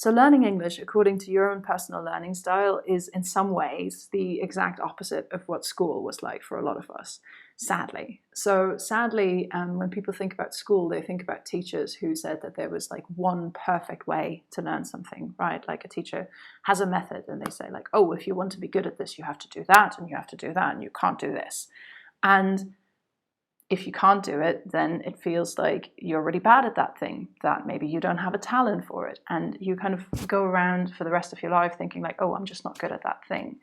So learning English according to your own personal learning style is in some ways the exact opposite of what school was like for a lot of us, sadly. So sadly, when people think about school, they think about teachers who said that there was like one perfect way to learn something, right? Like a teacher has a method and they say like, oh, if you want to be good at this, you have to do that and you have to do that and you can't do this. And if you can't do it, then it feels like you're really bad at that thing, that maybe you don't have a talent for it. And you kind of go around for the rest of your life thinking like, oh, I'm just not good at that thing.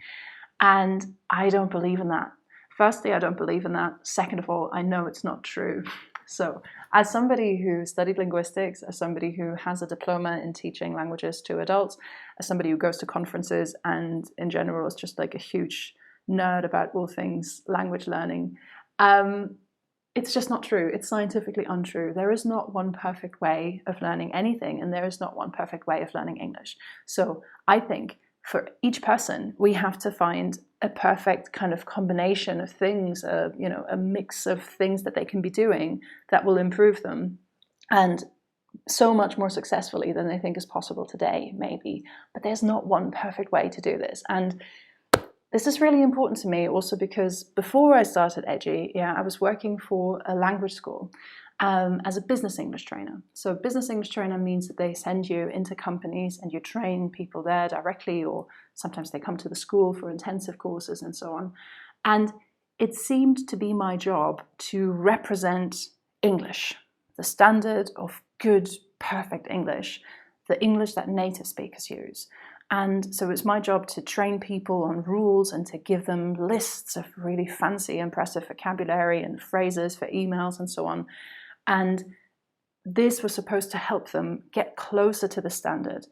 And I don't believe in that. Firstly, I don't believe in that. Second of all, I know it's not true. So as somebody who studied linguistics, as somebody who has a diploma in teaching languages to adults, as somebody who goes to conferences and in general is just like a huge nerd about all things language learning, it's just not true. It's scientifically untrue. There is not one perfect way of learning anything, and there is not one perfect way of learning English. So I think for each person, we have to find a perfect kind of combination of things, a mix of things that they can be doing that will improve them, and so much more successfully than they think is possible today, maybe. But there's not one perfect way to do this. And this is really important to me also because before I started EDGY, I was working for a language school as a business English trainer. So business English trainer means that they send you into companies and you train people there directly, or sometimes they come to the school for intensive courses and so on. And it seemed to be my job to represent English, the standard of good, perfect English, the English that native speakers use. And so it's my job to train people on rules and to give them lists of really fancy, impressive vocabulary and phrases for emails and so on. And this was supposed to help them get closer to the standard.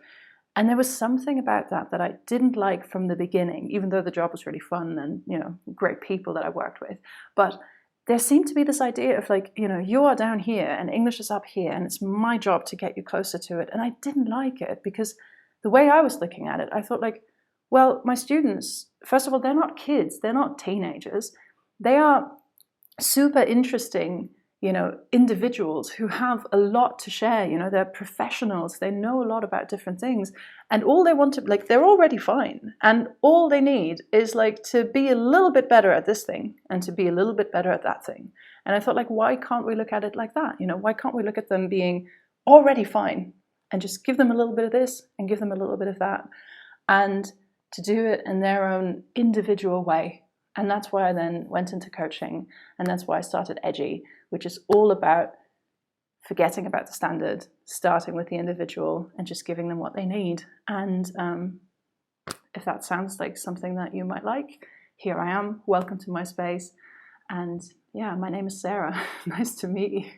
And there was something about that that I didn't like from the beginning, even though the job was really fun and, great people that I worked with. But there seemed to be this idea of like, you are down here and English is up here and it's my job to get you closer to it. And I didn't like it because the way I was looking at it, I thought like, well, my students, first of all, they're not kids, they're not teenagers. They are super interesting, individuals who have a lot to share. They're professionals, they know a lot about different things. And all they want to, like, they're already fine. And all they need is like to be a little bit better at this thing and to be a little bit better at that thing. And I thought like, why can't we look at it like that? Why can't we look at them being already fine? And just give them a little bit of this and give them a little bit of that. And to do it in their own individual way. And that's why I then went into coaching. And that's why I started EDGY, which is all about forgetting about the standard, starting with the individual and just giving them what they need. And if that sounds like something that you might like, here I am. Welcome to my space. And yeah, my name is Sarah. Nice to meet you.